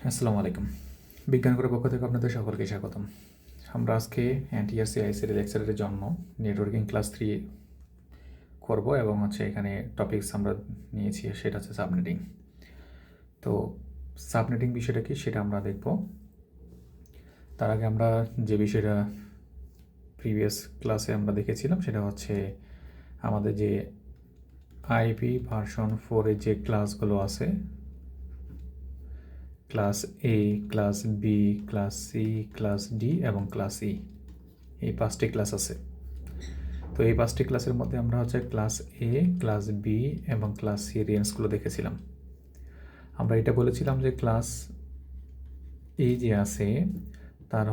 আসসালামু আলাইকুম। বিজ্ঞান করে পক্ষ থেকে আপনাদের সকলকে স্বাগতম। আমরা আজকে এনটিআরসি আইসিটি লেকচারের জন্য নেটওয়ার্কিং ক্লাস 3 করব এবং এখানে টপিকস আমরা নিয়েছি, সেটা হচ্ছে সাবনেটিং। তো সাবনেটিং বিষয়টা কি সেটা আমরা দেখব। তার আগে আমরা যে বিষয়টা প্রিভিয়াস ক্লাসে আমরা দেখেছিলাম সেটা হচ্ছে আমাদের যে আইপি ভার্সন 4-এর যে ক্লাসগুলো আছে, class A, class B, class C, class D এবং ক্লাস ই, এই 5টি ক্লাস আছে। তো এই 5টি ক্লাসের মধ্যে আমরা ক্লাস এ, ক্লাস বি এবং ক্লাস সি রেঞ্জগুলো দেখেছিলাম। আমরা এটা বলেছিলাম যে ক্লাস এ যে আছে তার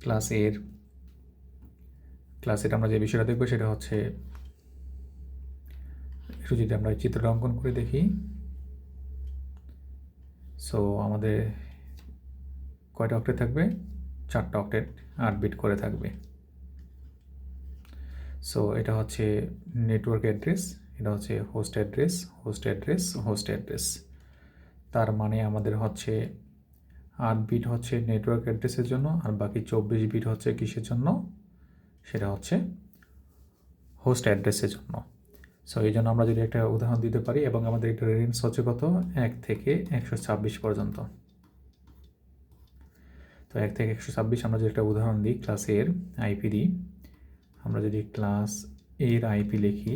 ক্লাস এর আমরা যে বিষয়টা দেখবো সেটা হচ্ছে, একটু যদি আমরা চিত্রটা অঙ্কন করে দেখি। সো আমাদের কয়টা অক্টেট থাকবে? 4টা অক্টেট, 8 বিট করে থাকবে। সো এটা হচ্ছে নেটওয়ার্ক অ্যাড্রেস, এটা হচ্ছে host address, host address, host address. তার মানে আমাদের 8 বিট হচ্ছে নেটওয়ার্ক অ্যাড্রেসের জন্য, আর বাকি 24 বিট হচ্ছে কিসের জন্য? সেটা হচ্ছে হোস্ট অ্যাড্রেসের জন্য। সো এই জন্য আমরা যদি একটা উদাহরণ দিতে পারি, এবং আমাদের একটা রেঞ্জ হচ্ছে কত? 1 থেকে 126 পর্যন্ত। তো 1 থেকে 126 আমরা যদি একটা উদাহরণ দিই, ক্লাস এর আইপি দিই। আমরা যদি ক্লাস এর আইপি লিখি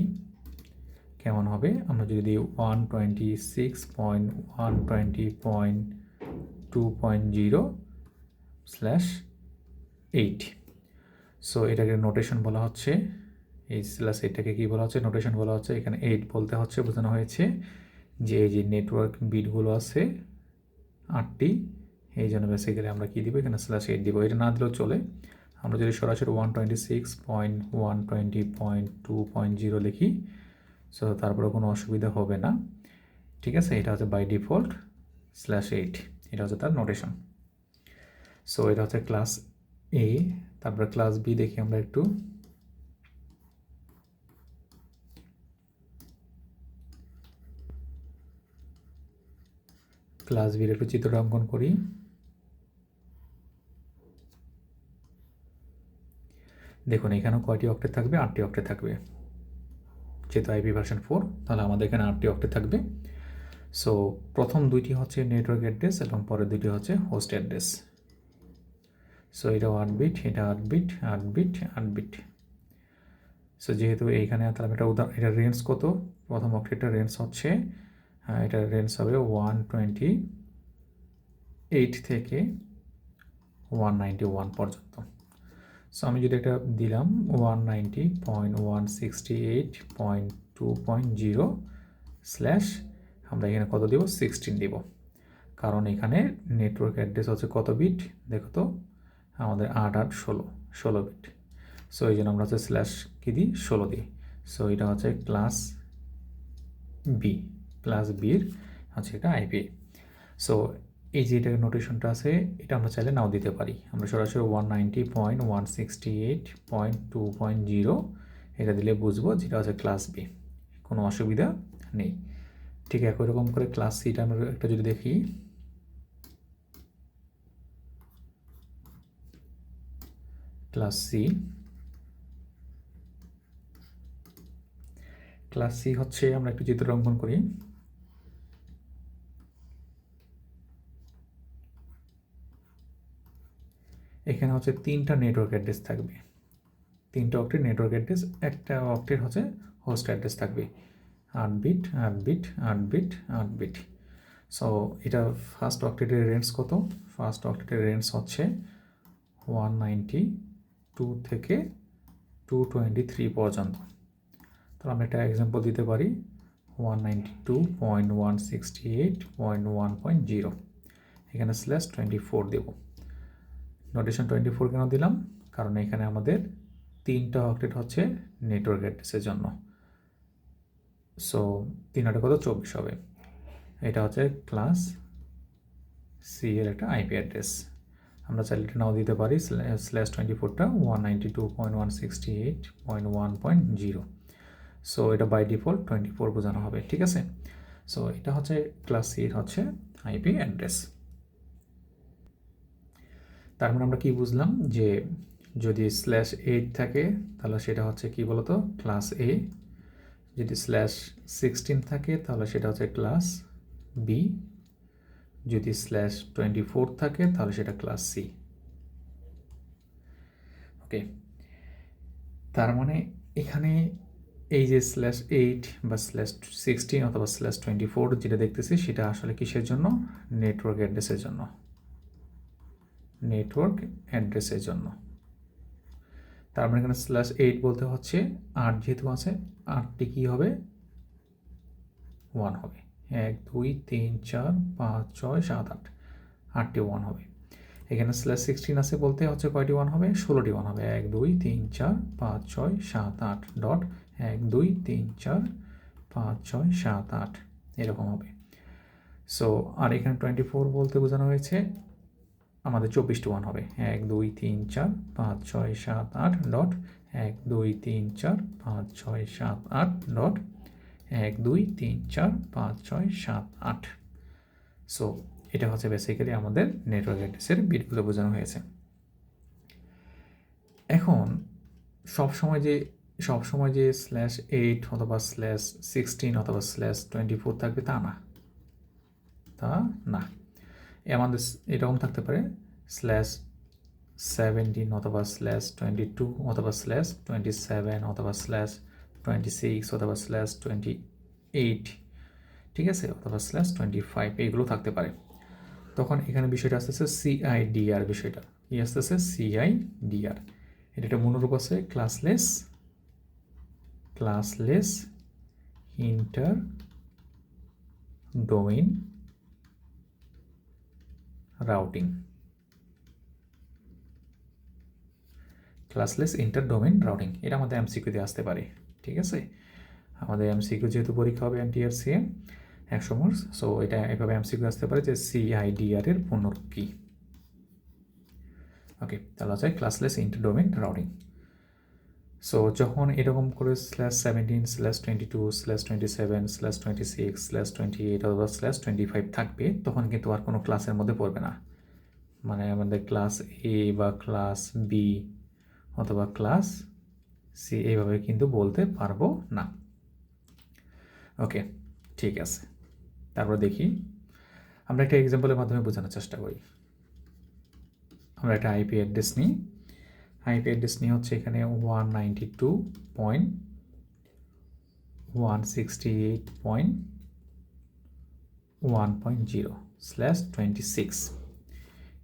কেমন হবে? আমরা যদি দিই 126.120.2.0/8। সো এটাকে নোটেশন বলা হচ্ছে, এই স্ল্যাশ এইটাকে কী বলা হচ্ছে? নোটেশন বলা হচ্ছে। এখানে 8 বলতে বোঝানো হয়েছে যে এই যে নেটওয়ার্ক বিটগুলো আছে 8টি, এই জন্য বেসিক্যালি আমরা কী দিব? এখানে /8 দিব। এটা না দিলেও চলে। আমরা যদি সরাসরি 126.120.2.0 লিখি, সো তারপরে কোনো অসুবিধা হবে না, ঠিক আছে? এটা হচ্ছে বাই ডিফল্ট /8, এটা হচ্ছে তার নোটেশন। সো এটা হচ্ছে ক্লাস এ। তারপরে ক্লাস বি দেখি আমরা একটু। ক্লাস বির একটু চিত্রটা অঙ্কন করি। দেখুন এখানেও কয়টি অক্টেট থাকবে? 8টি অক্টেট থাকবে। যেহেতু আইপি ভার্সন 4, তাহলে আমাদের এখানে 8টি অক্টেট থাকবে। সো প্রথম 2টি হচ্ছে নেটওয়ার্ক অ্যাড্রেস এবং পরের 2টি হচ্ছে হোস্ট অ্যাড্রেস। সো এটাও 8 বিট, এটা 8 বিট, 8 বিট, 8 বিট। সো যেহেতু এইখানে তাহলে এটার রেঞ্জ কত? প্রথম অক্টেটটার রেঞ্জ হচ্ছে, এটার রেঞ্জ হবে 128 থেকে 191 পর্যন্ত। সো আমি যদি এটা দিলাম 190.168.2.0/ আমরা এখানে কত দিব? 16 দিব, কারণ এখানে নেটওয়ার্ক অ্যাড্রেস হচ্ছে কত বিট? দেখো তো, আমাদের 8 8 16 বিট। সো এই জন্য আমরা স্ল্যাশ কী দিই? 16 দিই। সো এটা হচ্ছে ক্লাস বি, ক্লাস বির এটা আইপি। সো এই যে এটার নোটেশনটা আছে, এটা আমরা চাইলে নাও দিতে পারি। আমরা সরাসরি 190.168.2.0 এটা দিলে বুঝবো যেটা হচ্ছে ক্লাস বি, কোনো অসুবিধা নেই। ঠিক একই রকম করে ক্লাস সিটা আমরা একটা যদি দেখি, ক্লাস সি হচ্ছে, আমরা একটু চিত্র অঙ্কন করি। এখানে 3টা নেটওয়ার্ক অ্যাড্রেস থাকবে, 3টা অক্টেট নেটওয়ার্ক অ্যাড্রেস, একটা অক্টেট হোস্ট অ্যাড্রেস থাকবে। 8 bit, 8 bit, 8 bit, 8 bit. So এটা ফার্স্ট অক্টেটের রেঞ্জ কত? ফার্স্ট অক্টেটের রেঞ্জ হচ্ছে 192 থেকে 223 পর্যন্ত। তো আমরা একটা এক্সাম্পল দিতে পারি, 192.168.1.0, এখানে /24 দেব। নোটেশন 24 কেন দিলাম? কারণ এখানে আমাদের 3টা অক্টেট হচ্ছে নেটওয়ার্ক অ্যাড্রেসের জন্য। সো 3 8 কত? 24 হবে। এটা হচ্ছে ক্লাস সি এর একটা আইপি অ্যাড্রেস। আমরা চাইলে এটা নাও দিতে পারি, /24টা 192.168.1.0। সো এটা বাই ডিফল্ট 24 বোঝানো হবে, ঠিক আছে? সো এটা হচ্ছে ক্লাস সির হচ্ছে আইপি অ্যাড্রেস। তার মানে আমরা কি বুঝলাম যে যদি /8 থাকে তাহলে সেটা হচ্ছে কি বলতো ক্লাস এ, যদি /16 থাকে তাহলে সেটা হচ্ছে ক্লাস বি, যদি /24 থাকে তাহলে সেটা ক্লাস সি। ওকে, তার মানে এখানে এই যে /8 বা /16 অথবা /24 যেটা দেখতেছি সেটা আসলে কিসের জন্য? নেটওয়ার্ক অ্যাড্রেসের জন্য। নেটওয়ার্ক অ্যাড্রেসের জন্য। তার মানে এখানে /8 বলতে হচ্ছে 8 যেহেতু আছে 8টি কী হবে? 1 হবে। 1 2 3 4 5 6 7 8, 8টি 1 হবে। এখানে /16 আছে বলতে হচ্ছে কয়টি 1 হবে? 16টি 1 হবে। 1 2 3 4 5 6 7 8 ডট 1 2 3 4 5 6 7 8 এরকম হবে। সো আর এখানে 24 বলতে বোঝানো হয়েছে আমাদের 24টি 1 হবে। 1 2 3 4 5 6 7 8 ডট 1 2 3 4 5 6 7 8 ডট 1 2 3 4 5 6 7 8। সো এটা হচ্ছে বেসিক্যালি আমাদের নেটওয়ার্ক অ্যাড্রেসের বিটগুলো বোঝানো হয়েছে। এখন সবসময় যে /8 অথবা /16 অথবা /24 থাকবে তা না, আমাদের এরকম থাকতে পারে /17 অথবা /22 অথবা /27 অথবা /26 অথবা /28, ঠিক আছে, অথবা /25 এইগুলো থাকতে পারে। তখন এখানে বিষয়টা আসতেছে CIDR, বিষয়টা কি আসতেছে? CIDR। এটা একটা মনোরূপ আছে classless inter domain routing. Classless inter domain routing, এটা আমাদের এমসিকিউতে আসতে পারে, ঠিক আছে। আমাদের এমসিকিউ যেহেতু পরীক্ষা হবে NTRCA 100 মার্কস, সো এটা এভাবে এমসিকিউ আসতে পারে যে CIDR এর পূর্ণরূপ কী। ওকে, তাহলে হচ্ছে classless inter domain routing. So যখন এরকম করে /17 /22 /27 /26 /28 অথবা /25 থাকবে তখন কিন্তু আর কোনো ক্লাসের মধ্যে পড়বে না। মানে আমাদের ক্লাস এ বা ক্লাস বি অথবা ক্লাস সি এইভাবে কিন্তু বলতে পারবো না। ওকে, ঠিক আছে। তারপর দেখি আমরা একটা এক্সাম্পলের মাধ্যমে বোঝানোর চেষ্টা করি। আমরা একটা আইপি অ্যাড্রেস নিই। আইপি অ্যাড্রেস নিয়ে হচ্ছে এখানে 192.168.1.0/26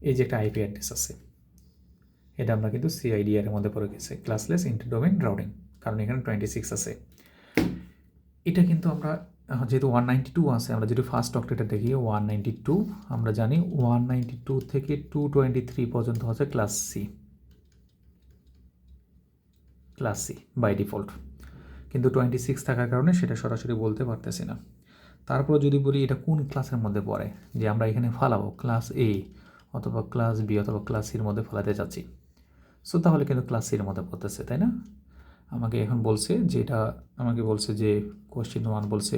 এই যে একটা আইপি অ্যাড্রেস আছে, এটা আমরা কিন্তু CIDR এর মধ্যে পড়ে গেছে, ক্লাসলেস ইন্টার ডোমেইন রাউটিং, কারণ এখানে 26 আছে। এটা কিন্তু আমরা যেহেতু 192 আছে, আমরা যদি ফার্স্ট অক্টেটটা দেখি 192, আমরা জানি 192 থেকে 223 পর্যন্ত হচ্ছে ক্লাস সি বাই ডিফল্ট, কিন্তু 26 থাকার কারণে সেটা সরাসরি বলতে পারতেছি না। তারপর যদি বলি এটা কোন ক্লাসের মধ্যে পড়ে, যে আমরা এখানে ফালাবো ক্লাস এ অথবা ক্লাস বি অথবা ক্লাস সির মধ্যে ফেলাতে চাচ্ছি, সো তাহলে কিন্তু ক্লাস সির মধ্যে পড়তেছে, তাই না? আমাকে এখন বলছে যে এটা আমাকে বলছে যে কোশ্চেন 1 বলছে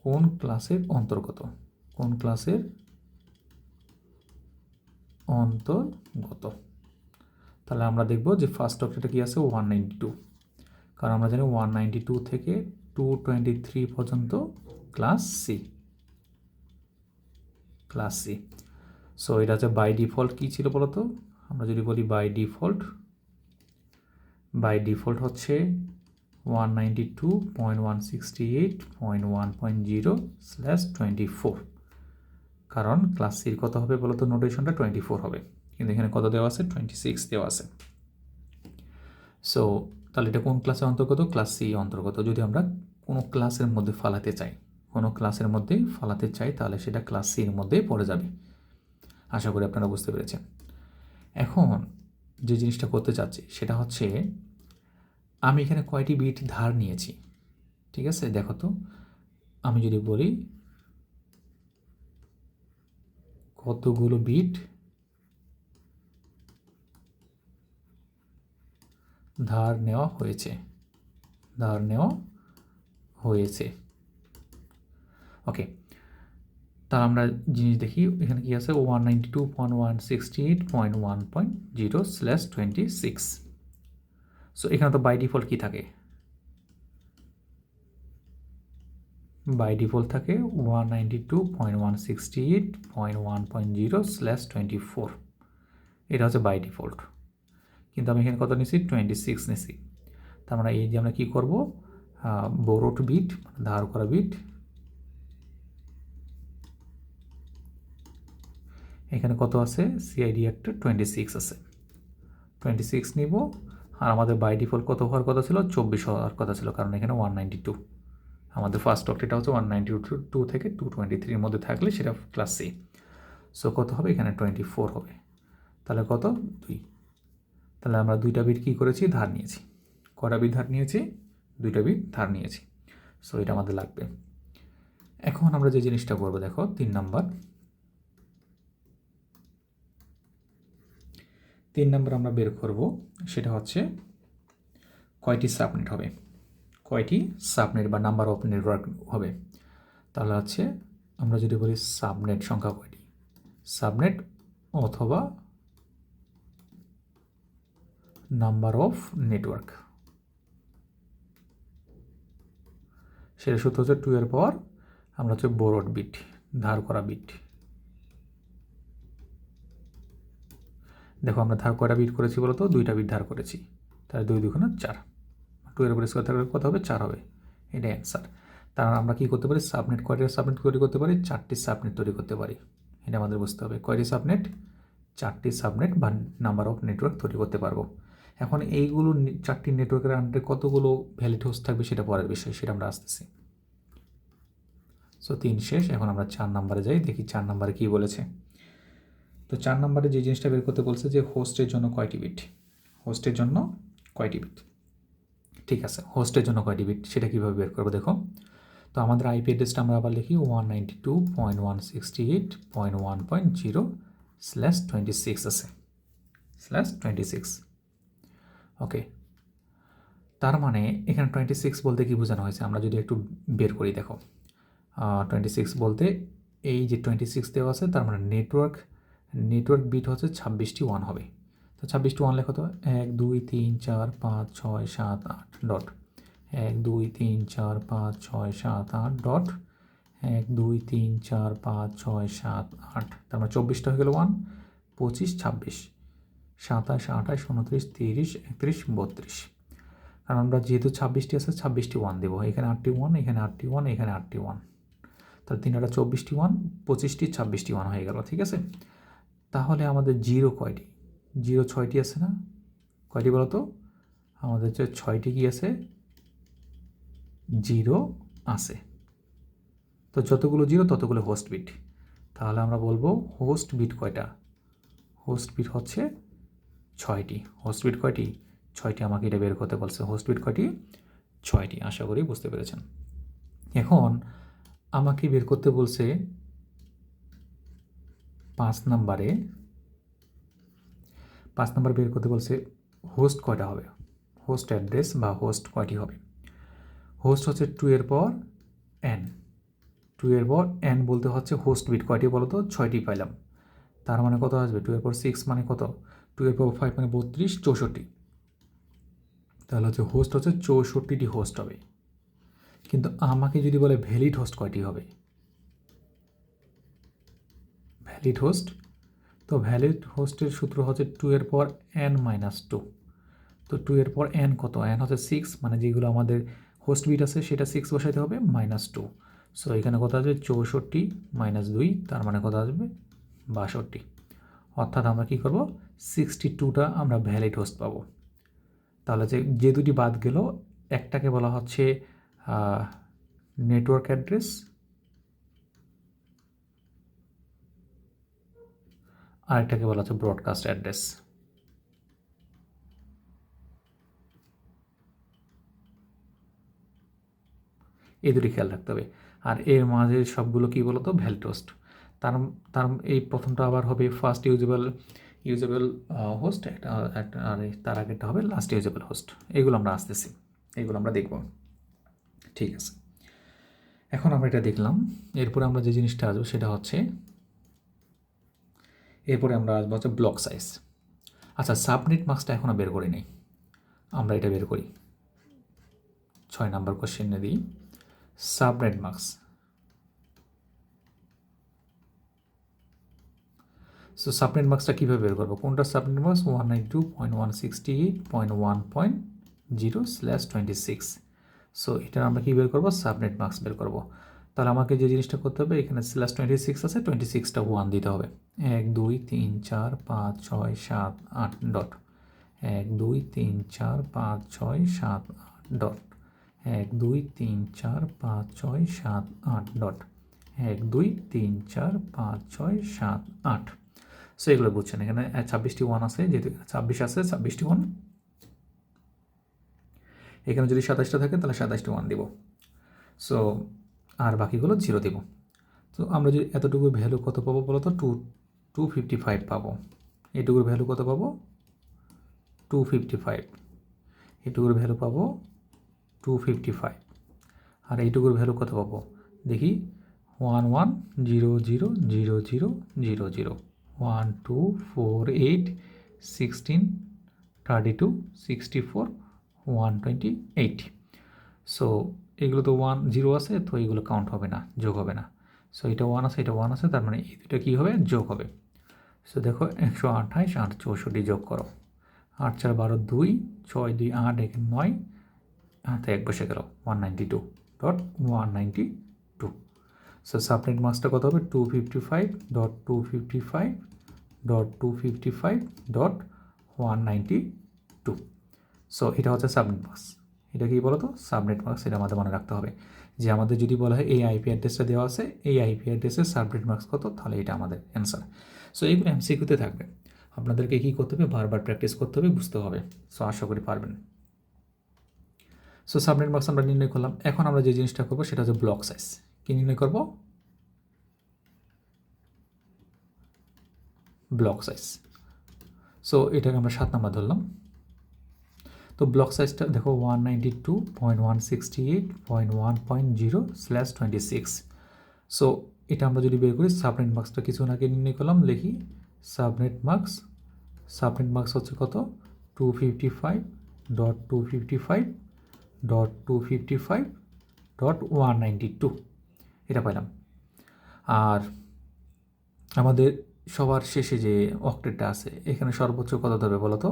কোন ক্লাসের অন্তর্গত, কোন ক্লাসের অন্তর্গত। তাহলে আমরা দেখব যে ফার্স্ট অক্টেটে কি আছে 192, কারণ আমরা জানি 192 থেকে 223 পর্যন্ত ক্লাস সি। সো এটা হচ্ছে বাই ডিফল্ট কী ছিল বলতো? আমরা যদি বলি বাই ডিফল্ট হচ্ছে 192.168.1.0/24, কারণ ক্লাস সির কত হবে বলতো? নোটেশনটা 24 হবে, কিন্তু এখানে কত দেওয়া আছে? 26 দেওয়া আছে। সো তাহলে এটা কোন ক্লাসের অন্তর্গত? ক্লাস সি অন্তর্গত। যদি আমরা কোনো ক্লাসের মধ্যে ফালাতে চাই তাহলে সেটা ক্লাস সির মধ্যেই পড়ে যাবে। আশা করি আপনারা বুঝতে পেরেছেন। এখন যে জিনিসটা করতে চাচ্ছি সেটা হচ্ছে আমি এখানে কয়টি বিট ধার নিয়েছি, ঠিক আছে? দেখো তো, আমি যদি বলি কতগুলো বিট ধার নেওয়া হয়েছে। ওকে, তাহলে আমরা জিনিস দেখি এখানে কি আছে 192.168.1.0/26। সো এখানে তো বাই ডিফল্ট কি থাকে, বাই ডিফল্ট থাকে 192.168.1.0/24, এটা হচ্ছে বাই ডিফল্ট। কিন্তু আমি এখানে কত নিছি 26 নিছি। তার মানে এই যে আমরা কী করবো, বোরোড বিট ধার করা বিট, এখানে কত আছে সিআইডি একটা 26 আছে, 26 নিব। আর আমাদের বাই ডিফল্ট কত হওয়ার কথা ছিল, 24 হওয়ার কথা ছিল, কারণ এখানে 192 আমাদের ফার্স্ট অক্টেটা হচ্ছে 192 থেকে 223 মধ্যে থাকলে সেটা ক্লাস সি। সো কত হবে এখানে 24 হবে, তাহলে কত 2। তাহলে আমরা 2টা বিট কী করেছি, ধার নিয়েছি। কটা বিট ধার নিয়েছি, 2টা বিট ধার নিয়েছি। সো এটা আমাদের লাগবে। এখন আমরা যে জিনিসটা করবো দেখো 3 নাম্বার আমরা বের করব, সেটা হচ্ছে কয়টি সাবনেট হবে, কয়টি সাবনেট বা নাম্বার অফ নেটওয়ার্ক হবে। তাহলে হচ্ছে আমরা যদি বলি সাবনেট সংখ্যা কয়টি, সাবনেট অথবা নাম্বার অফ নেটওয়ার্ক, সেটা সূত্র হচ্ছে 2 এর পাওয়ার আমরা হচ্ছে বোরোড বিট ধার করা বিট। দেখো আমরা ধার কয়টা বিট করেছি বলো তো, 2টা বিট ধার করেছি, তাহলে 2 2 4, 2 এর উপরে স্কোয়ার থাকলে কত হবে 4 হবে, এটাই অ্যান্সার। তার আমরা কী করতে পারি, সাবনেট কয়টা সাবনেট তৈরি করতে পারি, 4টি সাবনেট তৈরি করতে পারি। এটা আমাদের বুঝতে হবে, কয়টি সাবনেট, 4টি সাবনেট বা নাম্বার অফ নেটওয়ার্ক তৈরি করতে পারবো। এখন এইগুলো 4টি নেটওয়ার্কের আন্ডারে কতগুলো ভ্যালিড হোস্ট থাকবে সেটা পরের বিষয়, সেটা আমরা আসতেছি। সো 3 শেষ। এখন আমরা 4 নাম্বারে যাই, দেখি 4 নাম্বারে কী বলেছে। তো 4 নাম্বারে যে জিনিসটা বের করতে বলছে যে হোস্টের জন্য কয়টি বিট, হোস্টের জন্য কয়টি বিট। ঠিক আছে, হোস্টের জন্য কয়টি বিট সেটা কীভাবে বের করবো দেখো। তো আমাদের আইপি অ্যাড্রেসটা আমরা আবার লিখি 192.168.1.0/26 আছে, /26। ওকে, তার মানে এখানে 26 বলতে কি বোঝানো হয়েছে, আমরা যদি একটু বের করি দেখো। 26 বলতে এই যে 26 দেওয়া আছে, তার মানে নেটওয়ার্ক বিট হচ্ছে 26টি 1 হবে। তো 26টি 1 লেখো তো, 1 2 3 4 5 6 7 8 ডট, 1 2 3 4 5 6 7 8 ডট, 1 2 3 4 5 6 7 8, তার মানে 24টা হয়ে গেল 1, 25 26 27 28 29 30 31 32। কারণ আমরা যেহেতু 26টি আছে 26টি 1 দেবো, এখানে 8টি 1, এখানে 8টি 1, এখানে 8টি 1, তাহলে 3 8 24টি 1, 25টি 26টি 1 হয়ে গেল। ঠিক আছে, তাহলে আমাদের জিরো কয়টি, জিরো 6টি আছে না, কয়টি বলো তো, আমাদের যে 6টি কি আছে, জিরো আছে। তো যতগুলো জিরো ততগুলো হোস্ট বিট। তাহলে আমরা বলবো হোস্ট বিট কয়টা, হোস্ট বিট হচ্ছে 6টি। হোস্ট বিট কয়টি, 6টি। আমাকে এটা বের করতে বলছে, হোস্ট বিট কয়টি, 6টি। আশা করি বুঝতে পেরেছেন। এখন আমাকে বের করতে বলছে 5 নাম্বারে বের করতে বলছে হোস্ট কয়টা হবে, হোস্ট অ্যাড্রেস বা হোস্ট কয়টি হবে। হোস্ট হচ্ছে 2 এর পাওয়ার n, 2 এর পাওয়ার n বলতে হচ্ছে হোস্ট বিট কয়টি বলো তো, 6টি পাইলাম। তার মানে কত আসবে, 2 এর পাওয়ার 6 মানে কত, 2 এর পাওয়ার 5 মানে 32 64। তাহলে হচ্ছে হোস্ট হচ্ছে 64টি হোস্ট হবে। কিন্তু আমাকে যদি বলে ভ্যালিড হোস্ট কয়টি হবে, ভ্যালিড হোস্ট, তো ভ্যালিড হোস্টের সূত্র হচ্ছে 2 এর পাওয়ার n-2। তো 2 এর পাওয়ার n কত, n হচ্ছে 6, মানে যেগুলো আমাদের হোস্ট বিট আছে সেটা 6 বসাইতে হবে, -2। সো এখানে কত আসবে 64 - 2, তার মানে কত আসবে 62। অর্থাৎ আমরা কী করবো, 62টা আমরা ভ্যালিড হোস্ট পাবো। তাহলে যে দুটি বাদ গেল, একটাকে বলা হচ্ছে নেটওয়ার্ক অ্যাড্রেস, আরেকটাকে বলা হচ্ছে ব্রডকাস্ট অ্যাড্রেস। এই দুটি খেয়াল রাখতে হবে। আর এর মাঝে সবগুলো কী বলতো, ভ্যালিড হোস্ট। তার এই প্রথমটা আবার হবে ফার্স্ট ইউজেবল হোস্ট, একটা আর তার আগেরটা হবে লাস্ট ইউজেবল হোস্ট। এগুলো আমরা আসতেছি, এগুলো আমরা দেখব। ঠিক আছে, এখন আমরা এটা দেখলাম, এরপরে আমরা যে জিনিসটা আসবো সেটা হচ্ছে এরপরে আমরা আসবো হচ্ছে ব্লক সাইজ। আচ্ছা, সাবনেট মার্কসটা এখনও বের করি নাই, আমরা এটা বের করি। 6 নম্বর কোশ্চেনে দিই সাবনেট মার্কস। সো সাবনেট মার্কসটা কীভাবে বের করবো? কোনটা সাবনেট মার্কস? 192.168.1.0/26। সো এটা আমরা কী বের করবো? সাবনেট মার্কস বের করবো। তাহলে আমাকে যে জিনিসটা করতে হবে, এখানে /26 আছে, 26টা 1 দিতে হবে। 1 2 3 4 5 6 7 8 ডট। 1 2 3 4 5 6 7 8 ডট। 1 2 3 4 5 6 7 8 ডট। 1 2 3 4 5 6 7 8। সো এগুলো বুঝছেন, এখানে 26টি 1 আছে, যেহেতু 26 আছে 26টি 1, এখানে যদি 27টা থাকে তাহলে 27টি 1 দিব। সো আর বাকিগুলো 0 দিব। তো আমরা যদি এতটুকু ভ্যালু কত পাবো বলো তো? 255 পাবো। এটুকুর ভ্যালু কত পাবো? 255। এটুকুর ভ্যালু পাবো 255। আর এইটুকুর ভ্যালু কত পাবো দেখি? 11000000, 1 2 4 8 16 32 64 128। সো এগুলো তো 1 0 আছে, তো এগুলো কাউন্ট হবে না, যোগ হবে না। সো এটা 1 আছে, এটা 1 আছে, তার মানে এই দুটো কী হবে? যোগ হবে। সো দেখো 128 আর 64 যোগ করো। 8 4 12 2, 6 2 8, এখানে 9, হাতে 1 বসে গেল, 192.192। সো সাবনেট মার্কসটা কত হবে? 255.255.192। সো এটা হচ্ছে সাবনেট মার্কস। এটা কি বলো তো? Subnet marks. এটা আমাদের মনে রাখতে হবে যে আমাদের যদি বলা হয় এই আইপি অ্যাড্রেসটা দেওয়া আছে, এই আইপি অ্যাড্রেসের সাবনেট মার্কস কত, তাহলে এটা আমাদের অ্যান্সার। সো এইগুলো এমসিকিউতে থাকবে, আপনাদেরকে কী করতে হবে? বারবার প্র্যাকটিস করতে হবে, বুঝতে হবে। সো আশা করি পারবেন। সো সাবনেট মার্কস আমরা নির্ণয় করলাম। এখন আমরা যে জিনিসটা করবো সেটা হচ্ছে ব্লক সাইজ। কী নির্ণয় করবো? Block size. সো এটাকে আমরা 7 নাম্বার ধরলাম। তো ব্লক সাইজটা দেখো 192.168.1.0/26। সো এটা আমরা যদি বের করি, সাবনেট মার্কসটা কিছু আগে নির্ণয় করলাম, লিখি সাবনেট মার্কস। সাবনেট মার্কস হচ্ছে কত? 255.255.255.192 এটা পাইলাম। আর আমাদের সবার শেষে যে অক্টেটটা আছে, এখানে সর্বোচ্চ কত ধরবে বলো তো?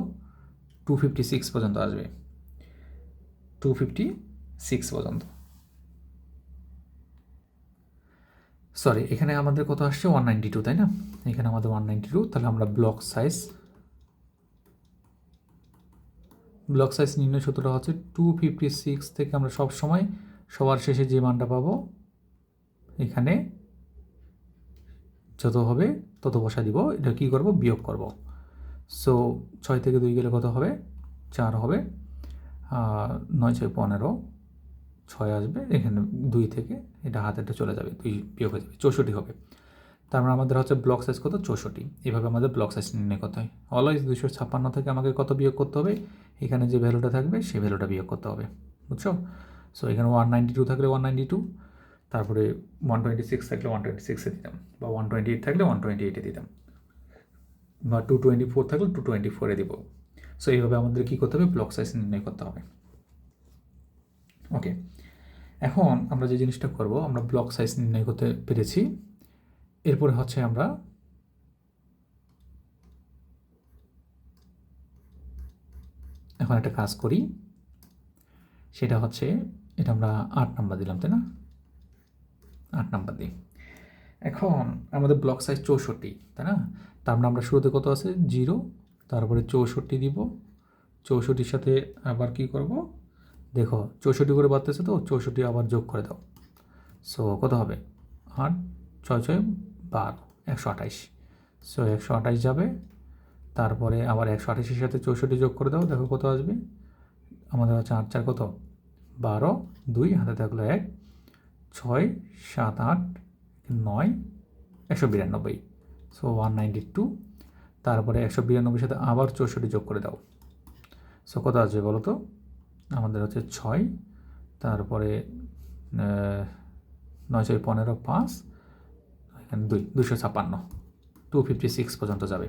256 পর্যন্ত আসবে, 256 পর্যন্ত। সরি, এখানে আমাদের কত আসছে? 192, তাই না? এখানে আমাদের 192। তাহলে আমরা ব্লক সাইজ নির্ণয় সূত্রটা হচ্ছে 256 থেকে আমরা সব সময় সবার শেষে যে মানটা পাবো, এখানে যত হবে তত বসা দিব। এটা কী করব? বিয়োগ করব। সো 6 থেকে 2 গেলে কত হবে? 4 হবে। 9 6 15, 6 আসবে, এখানে 2 থেকে এটা হাতেটা চলে যাবে, 2 বিয়োগ হয়ে যাবে, 64 হবে। তার মানে আমাদের হচ্ছে ব্লক সাইজ কত? 64। এইভাবে আমাদের ব্লক সাইজ নির্ণয় করতে হয়। অলওয়েজ 256 থেকে আমাকে কত বিয়োগ করতে হবে? এখানে যে ভ্যালুটা থাকবে সেই ভ্যালুটা বিয়োগ করতে হবে, বুঝছো? সো এখানে 192 থাকলে 192, তারপরে 126 থাকলে 126-এ দিতাম, বা 128 থাকলে 128-এ দিতাম, বা 224 থাকলে 224-এ দিব। সো এইভাবে আমাদের কী করতে হবে? ব্লক সাইজ নির্ণয় করতে হবে। ওকে, এখন আমরা যে জিনিসটা করব, আমরা ব্লক সাইজ নির্ণয় করতে পেরেছি। এরপরে হচ্ছে আমরা এখন একটা কাজ করি, সেটা হচ্ছে এটা আমরা 8 নাম্বার দিলাম, তাই না? 8 নাম্বার দিই। এখন আমাদের ব্লক সাইজ 64, তাই না? তার মানে আমরা শুরুতে কত আছে? 0, তারপরে 64 দিব। 64-র সাথে আবার কি করব? দেখো 64 করে বাড়তেছে, তো 64 আবার যোগ করে দাও। সো কত হবে? 8 6 6 12, 128। সো 128 যাবে, তারপরে আবার 128-এর সাথে 64 যোগ করে দাও, দেখো কত আসবে। আমাদের হচ্ছে 8 4 কত? 12, 2 হাতে থাকলো 1, 6 7 8 9, 192। সো 192, তারপরে 192-এর সাথে আবার 64 যোগ করে দাও। সো কত আসবে বলো তো? আমাদের হচ্ছে 6, তারপরে 9 5 এখানে 256 256 পর্যন্ত যাবে।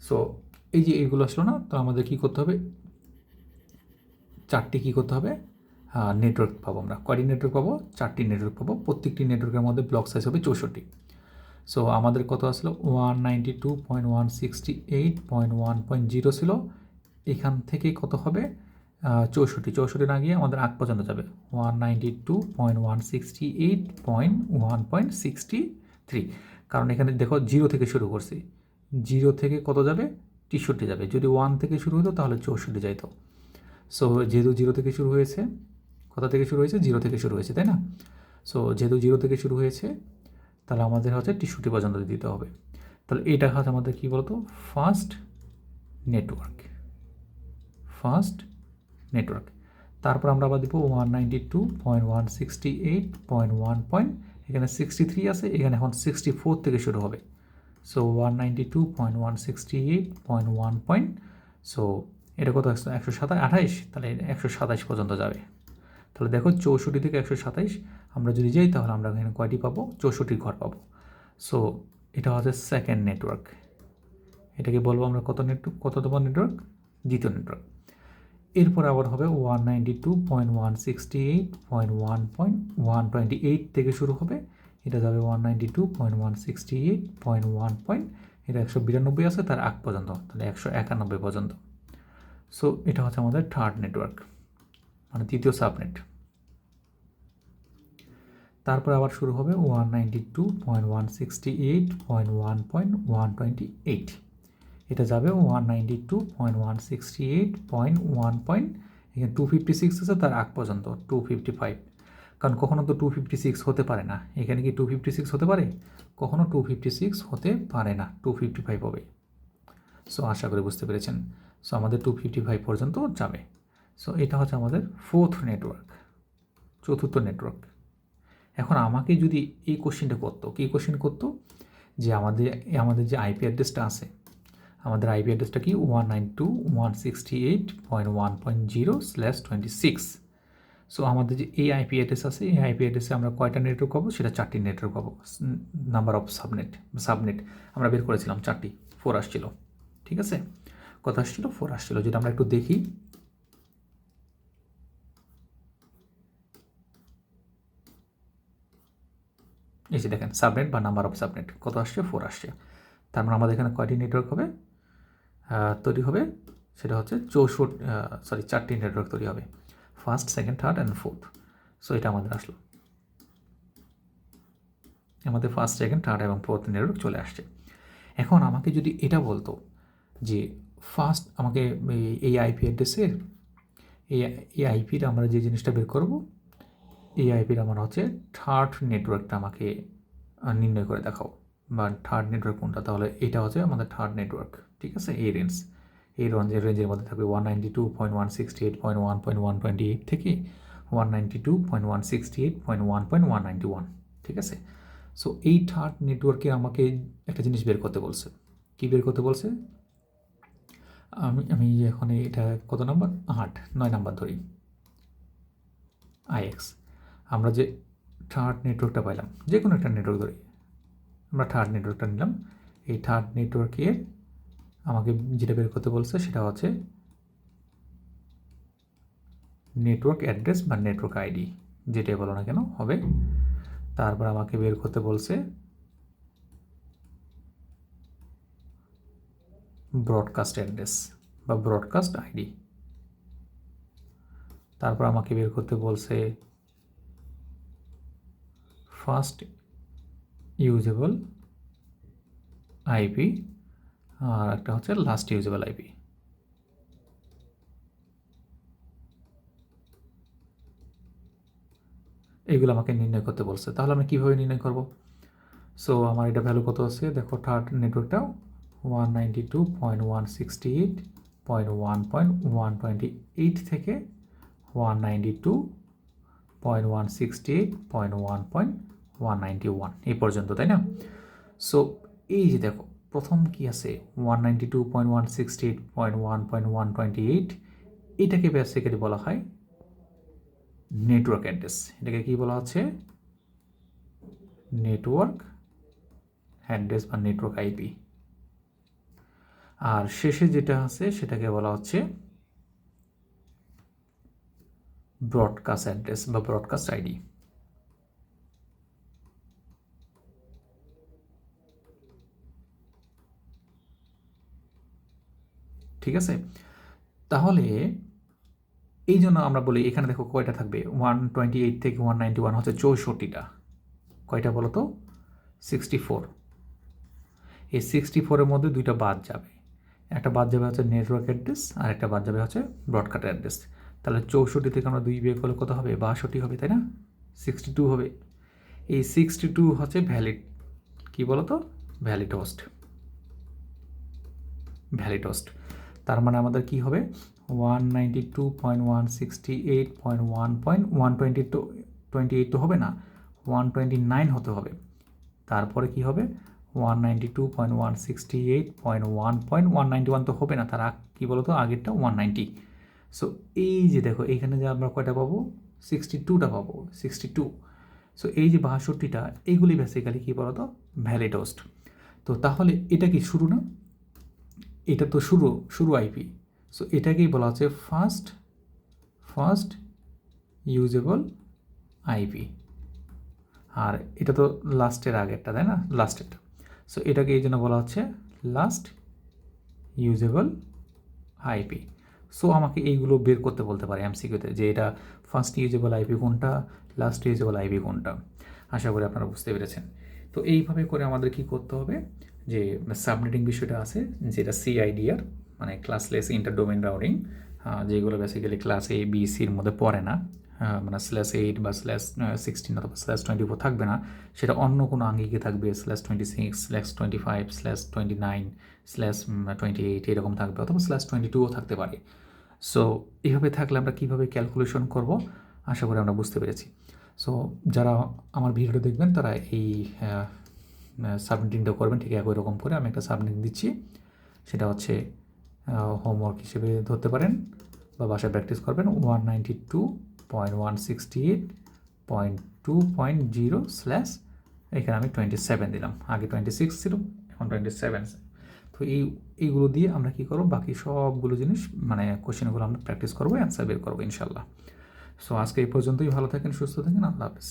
সো এই যে এগুলো আসলো না, তো আমাদের কী করতে হবে, 4টি কী করতে হবে, নেটওয়ার্ক পাবো আমরা। কয়টি নেটওয়ার্ক পাবো? 4টি নেটওয়ার্ক পাবো। প্রত্যেকটি নেটওয়ার্কের মধ্যে ব্লক সাইজ হবে 64। সো আমাদের কত আসলো 192.168.1.0 ছিল। এখান থেকে কত হবে 64 না গিয়ে আমাদের আগ পর্যন্ত যাবে 192.168.1.63, কারণ এখানে দেখো 0 থেকে শুরু করছি, 0 থেকে কত যাবে 63 যাবে। যদি 1 থেকে শুরু হতো তাহলে 64 যাইতো। সো যেহেতু 0 থেকে শুরু হয়েছে, কোথা থেকে শুরু হয়েছে 0 থেকে শুরু হয়েছে, তাই না? সো যেহেতু 0 থেকে শুরু হয়েছে তাহলে আমাদের হচ্ছে 63 পর্যন্ত দিতে হবে। তাহলে এটা হচ্ছে আমাদের কী বলতো ফার্স্ট নেটওয়ার্ক। তারপর আমরা আবার দিব 192.168.1. এখানে 63 আছে, এখানে এখন 64 থেকে শুরু হবে। সো 192.168.1. সো এটা কত 128, তাহলে 127 পর্যন্ত যাবে। তাহলে দেখো 64 থেকে 127 আমরা যদি যাই তাহলে আমরা এখানে কয়টি পাবো, 64 ঘর পাবো। সো এটা হচ্ছে সেকেন্ড নেটওয়ার্ক। এটাকে বলবো আমরা কততম নেটওয়ার্ক, দ্বিতীয় নেটওয়ার্ক। এরপর আবার হবে 192.168.1.128 থেকে শুরু হবে, এটা যাবে 192.168.1. এটা 192 আছে, তার আগ পর্যন্ত, তাহলে 191 পর্যন্ত। সো এটা হচ্ছে আমাদের থার্ড নেটওয়ার্ক, মানে তৃতীয় সাবনেট। তারপর আবার শুরু হবে 192.168.1.128, এটা যাবে 192.168.1. এখানে 256 আছে, তার আগ পর্যন্ত 255, কারণ কখনো তো 256 হতে পারে না। এখানে কি 256 হতে পারে? কখনো 256 হতে পারে না, 255 হবে। সো আশা করি বুঝতে পেরেছেন। সো আমাদের 255 পর্যন্ত যাবে। সো এটা হচ্ছে আমাদের ফোর্থ নেটওয়ার্ক, চতুর্থ নেটওয়ার্ক। এখন আমাকে যদি এই কোশ্চেনটা করতো, কী কোশ্চেন করতো, যে আমাদের যে আইপি অ্যাড্রেসটা আছে, আমাদের আইপি অ্যাড্রেসটা কি 192.168.1.0/26। সো আমাদের যে এই আইপি অ্যাড্রেস আছে, এই আইপি অ্যাড্রেসে আমরা কয়টা নেটওয়ার্ক পাবো, সেটা 4টি নেটওয়ার্ক পাবো। নাম্বার অফ সাবনেট আমরা বের করেছিলাম 4টি, 4 আসছিল, ঠিক আছে? কত আসছিল? 4 আসছিল। যদি আমরা একটু দেখি, এই যে দেখেন সাবনেট বা নাম্বার অফ সাবনেট কত আসছে, 4 আসছে। তার মানে আমাদের এখানে কয়টি নেটওয়ার্ক হবে তৈরি হবে, সেটা হচ্ছে 4টি নেটওয়ার্ক তৈরি হবে, first, second, third and fourth. So এটা আমাদের আসলো, আমাদের ফার্স্ট, সেকেন্ড, থার্ড এবং ফোর্থ নেটওয়ার্ক চলে আসছে। এখন আমাকে যদি এটা বলতো যে ফার্স্ট আমাকে এই আইপি অ্যাড্রেসের এই আইপির আমরা যে জিনিসটা বের করব, এই আইপির আমার হচ্ছে থার্ড নেটওয়ার্কটা আমাকে নির্ণয় করে দেখাও, বা থার্ড নেটওয়ার্ক কোনটা, তাহলে এটা হচ্ছে আমাদের থার্ড নেটওয়ার্ক, ঠিক আছে? এই রেঞ্জের মধ্যে থাকবে 192.168.1.128 থেকে 192.168.1.191, ঠিক আছে? সো এই থার্ড নেটওয়ার্কে আমাকে একটা জিনিস বের করতে বলছে। কী বের করতে বলছে? আমি এখন এটা কত নাম্বার, 9 নাম্বার ধরি, IX। আমরা যে থার্ড নেটওয়ার্কটা পাইলাম, যে কোনো একটা নেটওয়ার্ক ধরি, আমরা থার্ড নেটওয়ার্কটা নিলাম। এই থার্ড নেটওয়ার্কের আমাকে যেটা বের করতে বলছে সেটা হচ্ছে নেটওয়ার্ক অ্যাড্রেস বা নেটওয়ার্ক আইডি, যেটাই বলো না কেন হবে। তারপর আমাকে বের করতে বলছে ব্রডকাস্ট অ্যাড্রেস বা ব্রডকাস্ট আইডি। তারপর আমাকে বের করতে বলছে ফার্স্ট ইউজেবল আইপি, আর একটা হচ্ছে লাস্ট ইউজেবল আইপি। এগুলো আমাকে নির্ণয় করতে বলছে। তাহলে আমি কীভাবে নির্ণয় করব? সো আমার এটা ভ্যালু কত আছে দেখো, থার্ড নেটওয়ার্কটাও 192.168.1.128 থেকে 192.168.1.191 এই পর্যন্ত, তাই না? সো এই যে দেখো প্রথম কি আছে 192.168.1.128, এটাকে বেসিক্যালি বলা হয় নেটওয়ার্ক অ্যাড্রেস। এটাকে কি বলা হচ্ছে? নেটওয়ার্ক অ্যাড্রেস বা নেটওয়ার্ক আইপি, আর শেষে যেটা আছে সেটাকে বলা হচ্ছে ব্রডকাস্ট অ্যাড্রেস বা ব্রডকাস্ট আইডি। ঠিক আছে, তাহলে এই জন্য আমরা বলি এখানে দেখো কয়টা থাকবে, 128 থেকে 191 হচ্ছে 64টা, কয়টা বলো তো, 64। এই 64-এর মধ্যে দুইটা বাদ যাবে, একটা বাদ যাবে হচ্ছে নেটওয়ার্ক অ্যাড্রেস আর একটা বাদ যাবে হচ্ছে ব্রডকাস্ট অ্যাড্রেস। তাহলে 64 থেকে আমরা 2 বিয়োগ করলে কত হবে, 62 হবে, তাই না, 62 হবে। এই 62 হচ্ছে ভ্যালিড, কি বলো তো, ভ্যালিড হোস্ট। ভ্যালিড হোস্ট তার মানে আমাদের কি হবে, 192.168.1.128 তো হবে না, 129 হতে হবে। তারপরে কি হবে, 192.168.1.191 তো হবে না, তার কী বলো তো, আগেরটা 190। সো এই যে দেখো এইখানে যে আমরা কয়টা পাবো, 62টা পাবো, 62। সো এই যে 62টা, এইগুলি বেসিক্যালি কী বলো তো, ভ্যালিড হোস্ট। তো তাহলে এটা কি শুরু না, এটা তো শুরু আইপি। সো এটাকেই বলা হচ্ছে ফার্স্ট ইউজেবল আইপি, আর এটা তো লাস্টের আগেরটা, তাই না, লাস্টেরটা। সো এটাকে এই জন্য বলা হচ্ছে লাস্ট ইউজেবল আইপি। সো আমাকে এইগুলো বের করতে বলতে পারে এমসিকিউতে, যে এটা ফার্স্ট ইউজেবল আইপি কোনটা, লাস্ট ইউজেবল আইপি কোনটা। আশা করি আপনারা বুঝতে পেরেছেন। তো এইভাবে করে আমাদের কি করতে হবে, যে সাবনেটিং বিষয়টা আছে, যেটা সিআইডিআর মানে ক্লাসলেস ইন্টার ডোমেইন রাউটিং, যেগুলো বেসিক্যালি ক্লাস এ বি সির মধ্যে পড়ে না, মানে /8 বা /16 অথবা /24 থাকবে না, সেটা অন্য কোনো আঙ্গিকে থাকবে, /26 /25 /29 /28 এরকম থাকবে, অথবা /22ও থাকতে পারে। সো এইভাবে থাকলে আমরা কীভাবে ক্যালকুলেশন করব, আশা করি আমরা বুঝতে পেরেছি। সো যারা আমার ভিডিওটা দেখবেন তারা এই সাবমিটিংটা করবেন ঠিক একই রকম করে। আমি একটা সাবমিটিং দিচ্ছি, সেটা হচ্ছে হোমওয়ার্ক হিসেবে ধরতে পারেন বা বাসায় প্র্যাকটিস করবেন। 192.168.2.0/ এখানে আমি 27 দিলাম, আগে 26 ছিল, এখন 27। তো এইগুলো দিয়ে আমরা কী করবো, বাকি সবগুলো জিনিস মানে কোশ্চেনগুলো আমরা প্র্যাকটিস করবো, অ্যান্সার বের করবো ইনশাল্লাহ। সো আজকে এই পর্যন্তই, ভালো থাকেন, সুস্থ থাকেন, আল্লাহ হাফেজ।